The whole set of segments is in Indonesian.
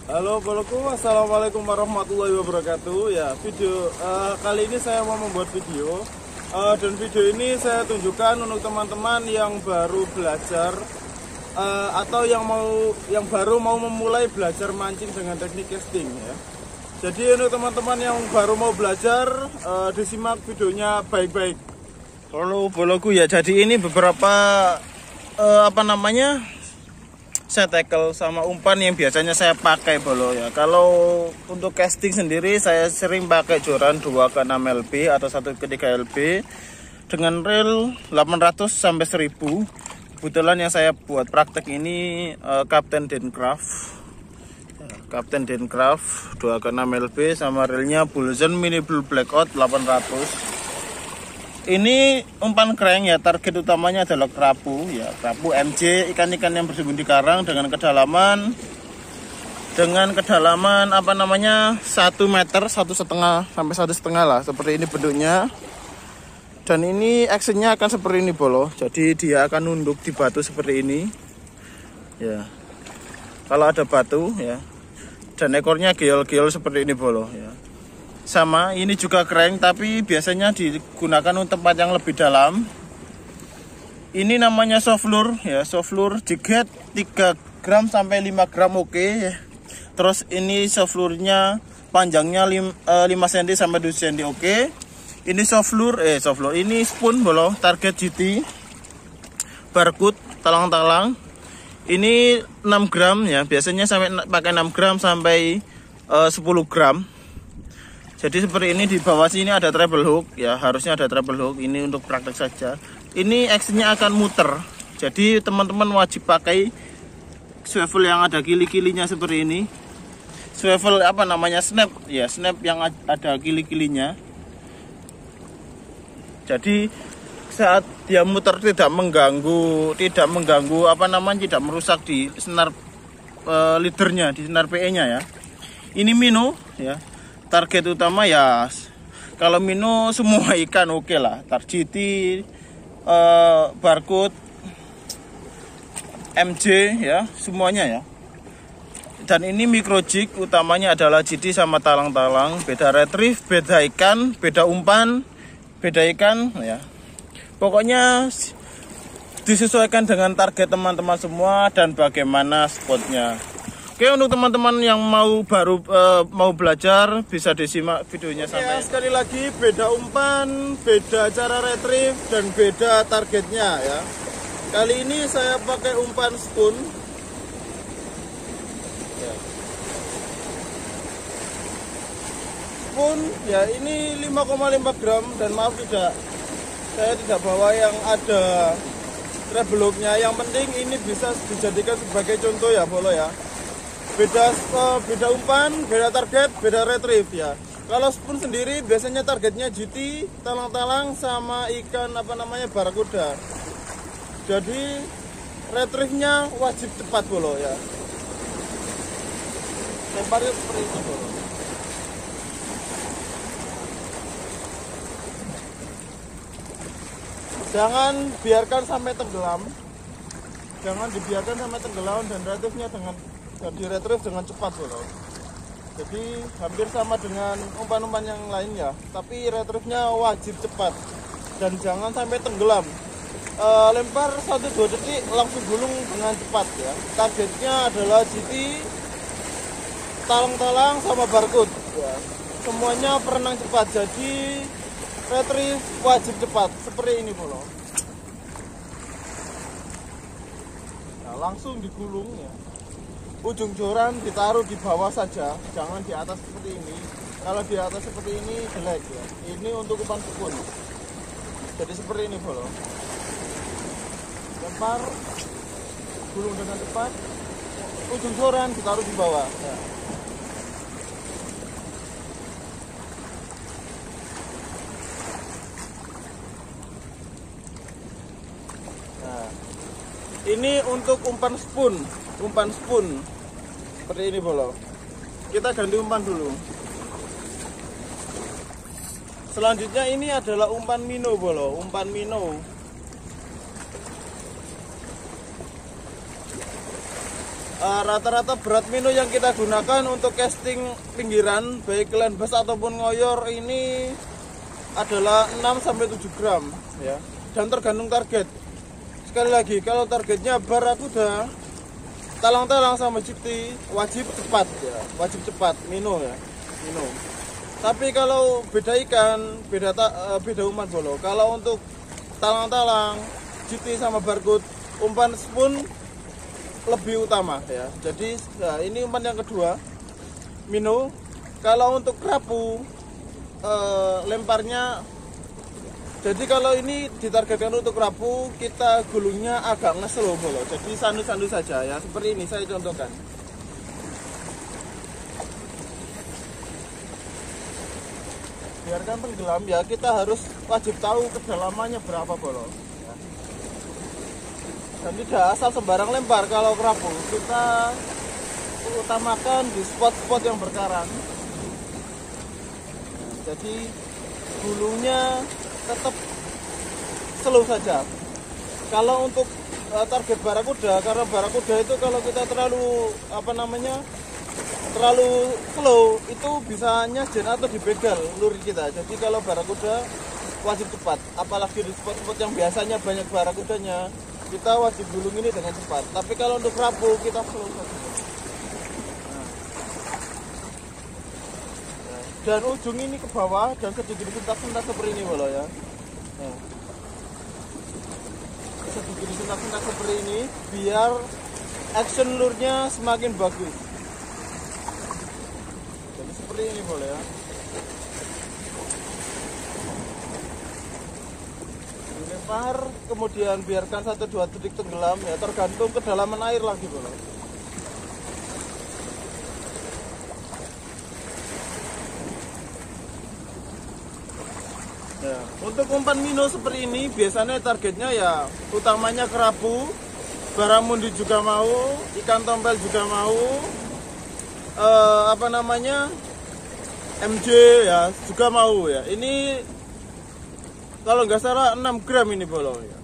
Halo boloku, assalamualaikum warahmatullahi wabarakatuh. Ya, video kali ini saya mau membuat video dan video ini saya tunjukkan untuk teman-teman yang baru belajar atau yang baru mau memulai belajar mancing dengan teknik casting ya. Jadi untuk teman-teman yang baru mau belajar disimak videonya baik-baik. Halo boloku ya, jadi ini beberapa saya tackle sama umpan yang biasanya saya pakai bolo ya. Kalau untuk casting sendiri saya sering pakai joran 2x6 lb atau 1x3 lb dengan reel 800 sampai 1000. Kebetulan yang saya buat praktek ini Captain Dencraft. Captain Dencraft 2x6 lb sama reelnya Bullzen Mini Blue Blackout 800. Ini umpan kreng ya, target utamanya adalah kerapu ya, kerapu MJ, ikan-ikan yang bersembunyi di karang dengan kedalaman 1 meter, 1,5 sampai 1,5 lah, seperti ini bentuknya. Dan ini actionnya akan seperti ini bolo, jadi dia akan nunduk di batu seperti ini ya, kalau ada batu ya, dan ekornya geol-geol seperti ini bolo ya. Sama, ini juga kreng tapi biasanya digunakan untuk tempat yang lebih dalam. Ini namanya soft lure ya, soft lure jiget 3 gram sampai 5 gram oke ya. Terus ini soft lure-nya panjangnya 5 cm sampai 2 cm oke. Ini soft lure, ini spoon bolo, target GT barcode talang-talang. Ini 6 gram ya, biasanya sampai pakai 6 gram sampai 10 gram. Jadi seperti ini, di bawah sini ada treble hook ya, harusnya ada treble hook. Ini untuk praktek saja. Ini actionnya akan muter. Jadi teman-teman wajib pakai swivel yang ada kili-kilinya seperti ini. Swivel snap ya, snap yang ada kili-kilinya. Jadi saat dia muter tidak mengganggu tidak merusak di senar leadernya, di senar PE-nya ya. Ini minnow ya. Target utama ya, kalau minnow semua ikan oke lah, target barcode MJ ya, semuanya ya. Dan ini micro jig, utamanya adalah GT sama talang-talang. Beda retrieve, beda ikan, beda umpan, beda ikan ya. Pokoknya disesuaikan dengan target teman-teman semua dan bagaimana spotnya. Oke, untuk teman-teman yang mau belajar bisa disimak videonya sampai. Ya, sekali lagi beda umpan, beda cara retrieve dan beda targetnya ya. Kali ini saya pakai umpan spoon. Ya. Spoon ya, ini 5,5 gram dan maaf saya tidak bawa yang ada treble hook-nya. Yang penting ini bisa dijadikan sebagai contoh ya bolo ya. Beda umpan, beda target, beda retrieve ya. Kalau spoon sendiri biasanya targetnya GT, talang-talang sama ikan barakuda. Jadi retrieve-nya wajib cepat bolo ya. Lemparnya seperti itu bolo. Jangan biarkan sampai tenggelam. Jangan dibiarkan sampai tenggelam dan retrieve-nya di retrieve dengan cepat bro. Jadi hampir sama dengan umpan-umpan yang lainnya, tapi retrieve-nya wajib cepat dan jangan sampai tenggelam. Lempar 1-2 detik langsung gulung dengan cepat ya. Targetnya adalah GT, talang-talang sama barcode ya. Semuanya perenang cepat, jadi retrieve wajib cepat seperti ini bro. Nah, langsung digulung ya. Ujung joran ditaruh di bawah saja, jangan di atas seperti ini. Kalau di atas seperti ini jelek ya. Ini untuk umpan spoon. Jadi seperti ini bolo. Lempar, gulung dengan cepat. Ujung joran ditaruh di bawah. Ya. Nah, ini untuk umpan spoon. Seperti ini bolo. Kita ganti umpan dulu. Selanjutnya ini adalah umpan minnow bolo, umpan minnow. Rata-rata berat mino yang kita gunakan untuk casting pinggiran baik land bass ataupun ngoyor ini adalah 6-7 gram ya, dan tergantung target. Sekali lagi, kalau targetnya barakuda, talang-talang sama GT wajib cepat ya, wajib cepat mino ya, mino. Tapi kalau beda ikan, beda umpan bolo. Kalau untuk talang-talang, GT sama barcode, umpan spoon lebih utama ya. Jadi nah, ini umpan yang kedua, mino. Kalau untuk kerapu, lemparnya, jadi kalau ini ditargetkan untuk kerapu, kita gulungnya agak ngeslow bolo. Jadi sandu-sandu saja ya, seperti ini saya contohkan. Biarkan tenggelam ya, kita harus wajib tahu kedalamannya berapa bolo ya. Dan tidak asal sembarang lempar kalau kerapu, kita utamakan di spot-spot yang berkarang. Jadi gulungnya tetap slow saja. Kalau untuk target barakuda, karena barakuda itu kalau kita terlalu terlalu slow itu bisa nyasjen atau dibegal luri kita. Jadi kalau barakuda wajib cepat, apalagi di spot-spot yang biasanya banyak barakudanya, kita wajib gulung ini dengan cepat. Tapi kalau untuk kerapu kita slow saja. Dan ujung ini ke bawah dan sedikit sentak-sentak seperti ini bolo ya. Nah, sedikit sentak-sentak seperti ini biar action lure-nya semakin bagus. Jadi seperti ini boleh ya. Dilempar, kemudian biarkan 1-2 detik tenggelam ya, tergantung kedalaman air lagi boleh. Ya, untuk umpan mino seperti ini biasanya targetnya ya utamanya kerapu, baramundi juga mau, ikan tompel juga mau, MJ ya juga mau ya. Ini kalau nggak salah 6 gram ini bolo ya.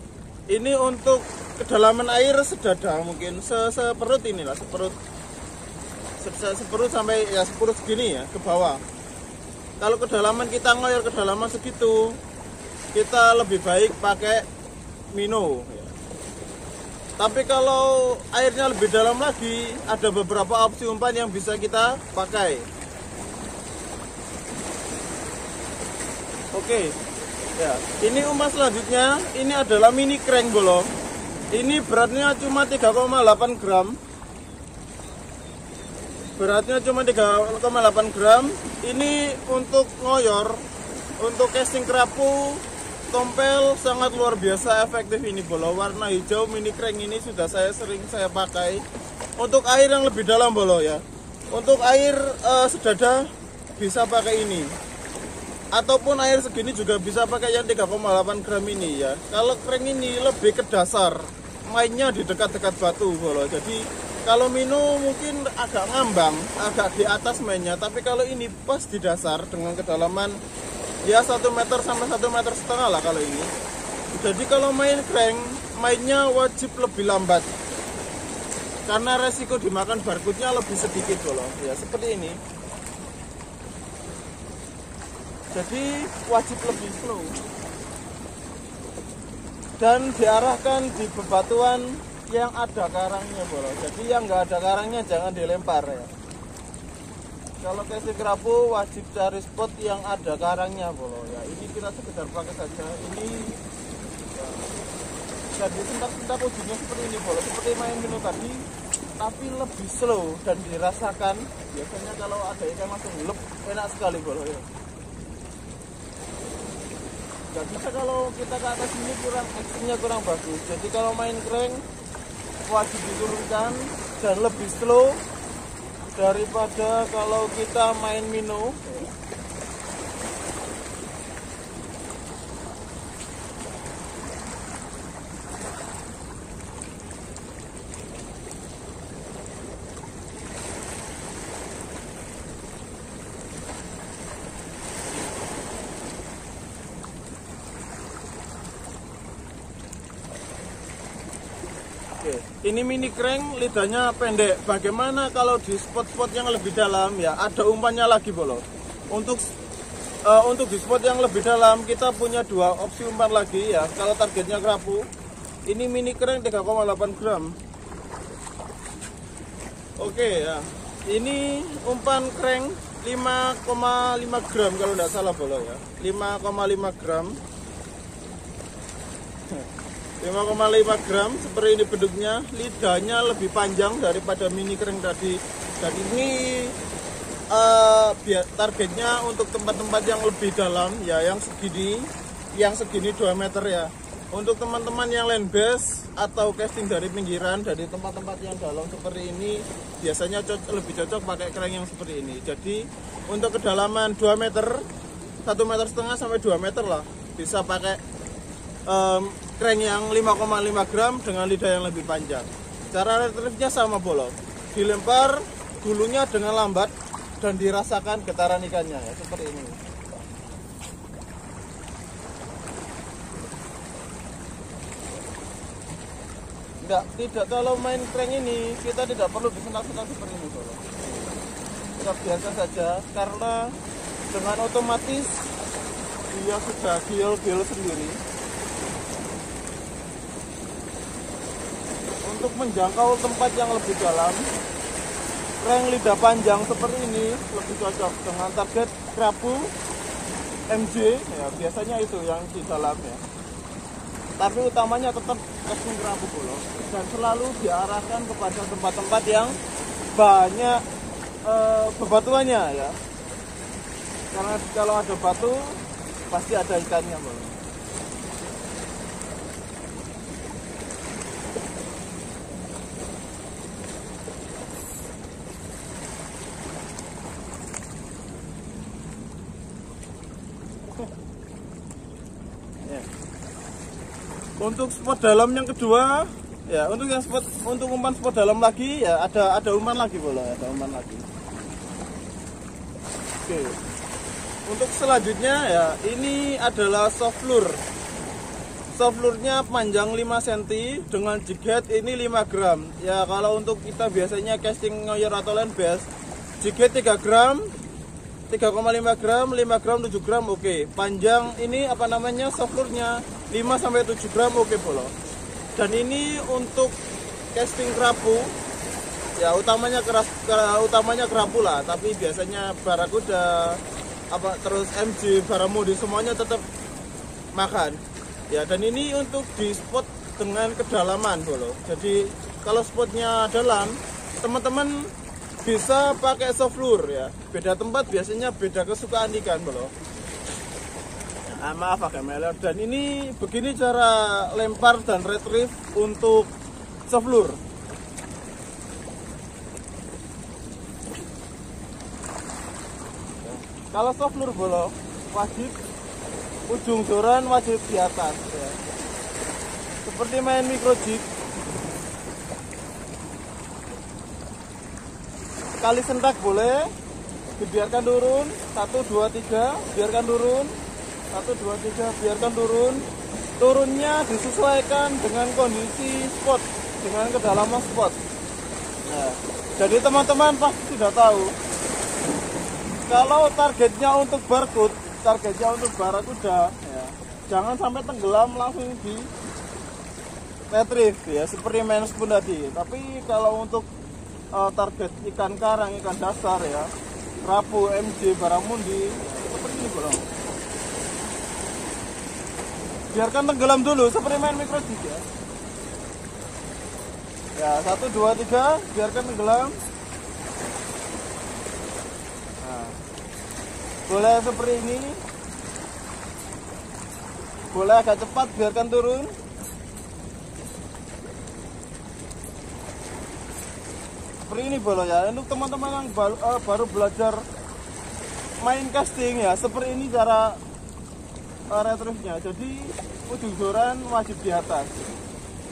Ini untuk kedalaman air sedada mungkin seperut inilah, seperut sampai ya seperut segini ya ke bawah. Kalau kedalaman kita ngoyor kedalaman segitu, kita lebih baik pakai mino ya. Tapi kalau airnya lebih dalam lagi, ada beberapa opsi umpan yang bisa kita pakai. Oke ya, ini umpan selanjutnya, ini adalah mini crank bolo. Ini beratnya cuma 3,8 gram. Beratnya cuma 3,8 gram. Ini untuk ngoyor, untuk casting kerapu, tompel sangat luar biasa efektif ini bolo. Warna hijau mini crank ini sudah sering saya pakai untuk air yang lebih dalam bolo ya. Untuk air sedada bisa pakai ini, ataupun air segini juga bisa pakai yang 3,8 gram ini ya. Kalau crank ini lebih ke dasar, mainnya di dekat-dekat batu bolo. Jadi kalau mino mungkin agak ngambang, agak di atas mainnya, tapi kalau ini pas di dasar dengan kedalaman ya 1 meter sampai 1,5 meter lah kalau ini. Jadi kalau main crank, mainnya wajib lebih lambat karena resiko dimakan barcode-nya lebih sedikit loh ya, seperti ini. Jadi wajib lebih slow dan diarahkan di bebatuan yang ada karangnya bolo. Jadi yang nggak ada karangnya jangan dilempar ya. Kalau casting kerapu wajib cari spot yang ada karangnya bolo ya. Ini kita sekedar pakai saja. Ini ya, jadi sentak-sentak ujungnya seperti ini bolo, seperti main mino tadi, tapi lebih slow dan dirasakan. Biasanya kalau ada ikan langsung lep, enak sekali bolo ya. Gak bisa kalau kita ke atas ini actionnya kurang bagus. Jadi kalau main crank wajib diturunkan dan lebih slow daripada kalau kita main mino. Oke. Ini mini crank, lidahnya pendek. Bagaimana kalau di spot-spot yang lebih dalam ya, ada umpannya lagi bolo. Untuk di spot yang lebih dalam kita punya dua opsi umpan lagi ya. Kalau targetnya kerapu, ini mini crank 3,8 gram. Oke ya. Ini umpan crank 5,5 gram kalau tidak salah bolo ya. 5,5 gram. 5,5 gram seperti ini bentuknya, lidahnya lebih panjang daripada mini crank tadi. Dan ini targetnya untuk tempat-tempat yang lebih dalam ya, yang segini 2 meter ya. Untuk teman-teman yang land base atau casting dari pinggiran dari tempat-tempat yang dalam seperti ini, biasanya lebih cocok pakai crank yang seperti ini. Jadi untuk kedalaman 2 meter, 1,5 meter sampai 2 meter lah, bisa pakai crank yang 5,5 gram dengan lidah yang lebih panjang. Cara retrieve-nya sama bolo, dilempar gulunya dengan lambat dan dirasakan getaran ikannya ya, seperti ini. Tidak kalau main crank ini kita tidak perlu disentak-sentak seperti ini bolo. Kita biasa saja karena dengan otomatis dia sudah giol-giol sendiri. Untuk menjangkau tempat yang lebih dalam, crank lidah panjang seperti ini lebih cocok dengan target kerapu MJ ya, biasanya itu yang di dalam ya. Tapi utamanya tetap casting kerapu bolo, dan selalu diarahkan kepada tempat-tempat yang banyak bebatuannya ya. Karena kalau ada batu pasti ada ikannya bolo. Untuk spot dalam yang kedua ya, untuk umpan spot dalam lagi ya, ada umpan lagi bolo, ada umpan lagi. Oke. Untuk selanjutnya ya, ini adalah soft lure. Soft lure-nya panjang 5 cm dengan jig head ini 5 gram. Ya kalau untuk kita biasanya casting ngoyor atau land bass, jig head 3 gram, 3,5 gram, 5 gram, 7 gram oke. Panjang ini apa namanya soft lure-nya 5-7 gram oke bolo. Dan ini untuk casting kerapu ya, utamanya kerapu lah, tapi biasanya barakuda terus MJ, baramudi semuanya tetap makan ya. Dan ini untuk di spot dengan kedalaman bolo. Jadi kalau spotnya dalam, teman-teman bisa pakai soft lure ya. Beda tempat biasanya beda kesukaan ikan bolo. Maaf agak meler. Dan ini begini cara lempar dan retrieve untuk soft lure. Kalau soft lure bolo, wajib ujung joran wajib di atas ya. Seperti main micro jig. Kali sentak boleh, dibiarkan turun 1, 2, 3, biarkan turun 1, 2, 3, biarkan turun. Turunnya disesuaikan dengan kondisi spot, dengan kedalaman spot. Nah, jadi teman-teman pasti sudah tahu, kalau targetnya untuk barcode, targetnya untuk barakuda ya, jangan sampai tenggelam langsung di retrieve ya, seperti main spoon tadi. Tapi kalau untuk target ikan karang, ikan dasar ya, kerapu, MJ, baramundi ya, seperti ini bro. Biarkan tenggelam dulu seperti main micro jig ya. Ya 1, 2, 3, biarkan tenggelam. Nah, boleh seperti ini, boleh agak cepat, biarkan turun. Seperti ini bolo ya. Untuk teman-teman yang baru belajar main casting ya, seperti ini cara retrieve-nya. Jadi ujung joran wajib di atas.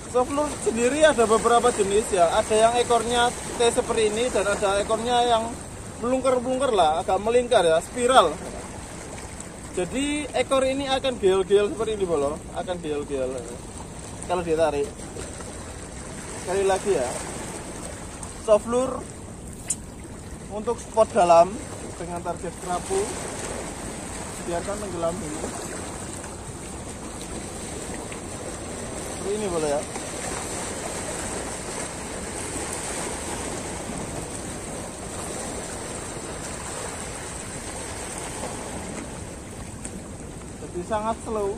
Soft lure sendiri ada beberapa jenis ya. Ada yang ekornya T seperti ini, dan ada ekornya yang melungker-melungker lah, agak melingkar ya, spiral. Jadi ekor ini akan gel-gel seperti ini bolo, akan gel-gel kalau ditarik. sekali lagi ya, soft lure untuk spot dalam dengan target kerapu, biarkan tenggelam dulu. Seperti ini boleh ya. Jadi sangat slow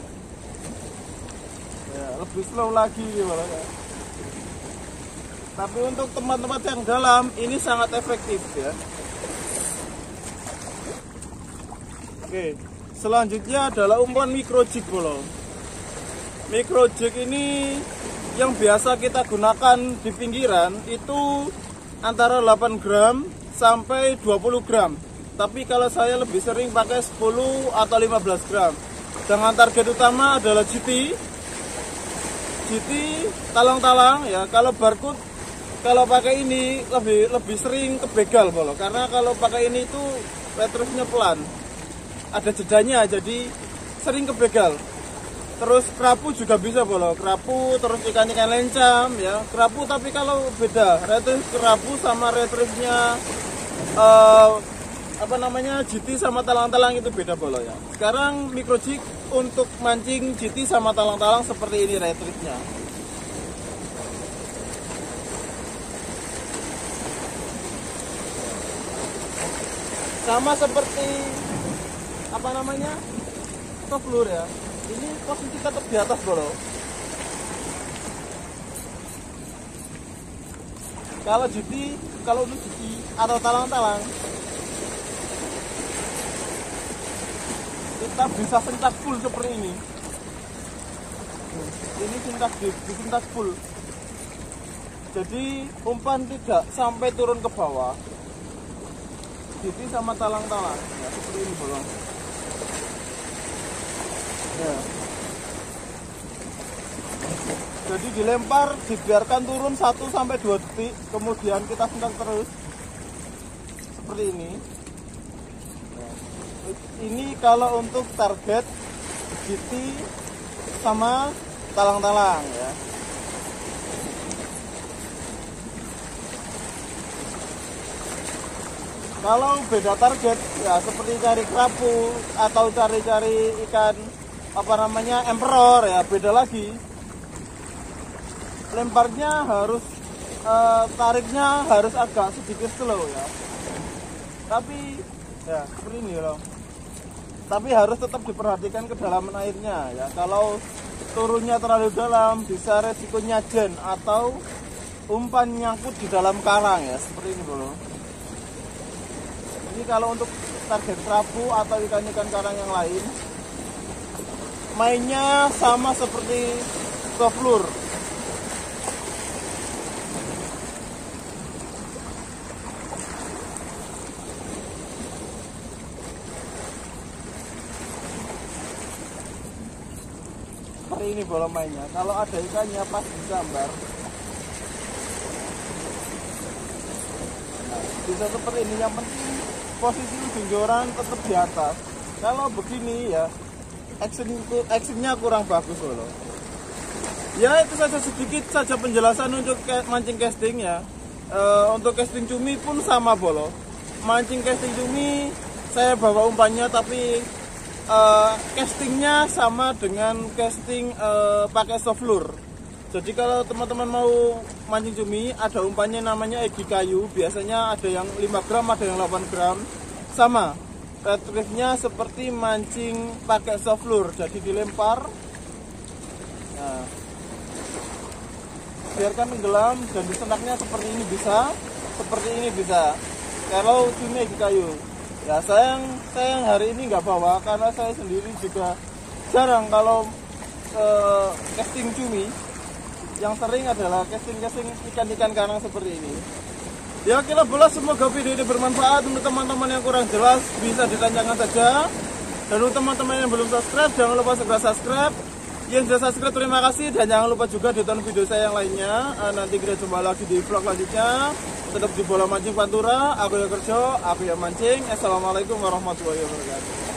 ya, lebih slow lagi gitu ya. Tapi untuk tempat-tempat yang dalam ini sangat efektif ya. Oke, selanjutnya adalah umpan micro jig bolo. Micro jig ini yang biasa kita gunakan di pinggiran itu antara 8 gram sampai 20 gram. Tapi kalau saya lebih sering pakai 10 atau 15 gram. Dengan target utama adalah GT, talang-talang ya. Kalau barcode, kalau pakai ini lebih sering kebegal bolo. Karena kalau pakai ini itu retrieve-nya pelan, ada jedanya, jadi sering kebegal. Terus kerapu juga bisa bolo, kerapu, terus ikan-ikan lencam ya, kerapu. Tapi kalau beda retrieve kerapu sama retrieve-nya GT sama talang-talang itu beda bolo ya. Sekarang micro jig untuk mancing GT sama talang-talang seperti ini retrieve-nya. Sama seperti soft lure ya. Ini posisi tetap di atas bolo. Kalau GT, kalau untuk GT atau talang-talang, kita bisa sentak full seperti ini. Ini disentak full. Jadi umpan tidak sampai turun ke bawah. GT sama talang-talang ya, seperti ini bolong. Ya. Jadi dilempar, dibiarkan turun 1-2 detik, kemudian kita sentak terus seperti ini. Ini kalau untuk target GT sama talang-talang ya. Kalau beda target ya seperti cari kerapu atau cari-cari ikan emperor ya, beda lagi. Lemparnya harus tariknya harus agak sedikit slow ya. Tapi ya seperti ini loh. Tapi harus tetap diperhatikan kedalaman airnya ya. Kalau turunnya terlalu dalam bisa resikonya jen atau umpan nyangkut di dalam karang ya, seperti ini bro. Ini kalau untuk target kerapu atau ikan-ikan karang yang lain, mainnya sama seperti soft lure. Seperti ini bola mainnya. Kalau ada ikannya pas disambar, nah, bisa seperti ini. Yang penting posisi ujung joran tetap di atas. Kalau begini ya actionnya kurang bagus loh. Ya itu saja, sedikit saja penjelasan untuk mancing casting ya. Untuk casting cumi pun sama bolo. Mancing casting cumi saya bawa umpannya, tapi castingnya sama dengan casting pakai soft lure. Jadi kalau teman-teman mau mancing cumi, ada umpannya namanya egi kayu. Biasanya ada yang 5 gram, ada yang 8 gram. Sama, retrieve-nya seperti mancing pakai soft lure. Jadi dilempar, nah, biarkan tenggelam dan disenaknya seperti ini bisa, seperti ini bisa. Kalau cumi egi kayu, ya sayang hari ini nggak bawa karena saya sendiri juga jarang kalau casting cumi. Yang sering adalah casting ikan-ikan karang seperti ini. Ya kira bola, semoga video ini bermanfaat. Untuk teman-teman yang kurang jelas bisa ditanyakan saja. Dan untuk teman-teman yang belum subscribe, jangan lupa segera subscribe. Yang sudah subscribe terima kasih, dan jangan lupa juga ditonton video saya yang lainnya. Nanti kita jumpa lagi di vlog selanjutnya. Tetap di Bola Mancing Pantura. Aku yang kerja, aku yang mancing. Assalamualaikum warahmatullahi wabarakatuh.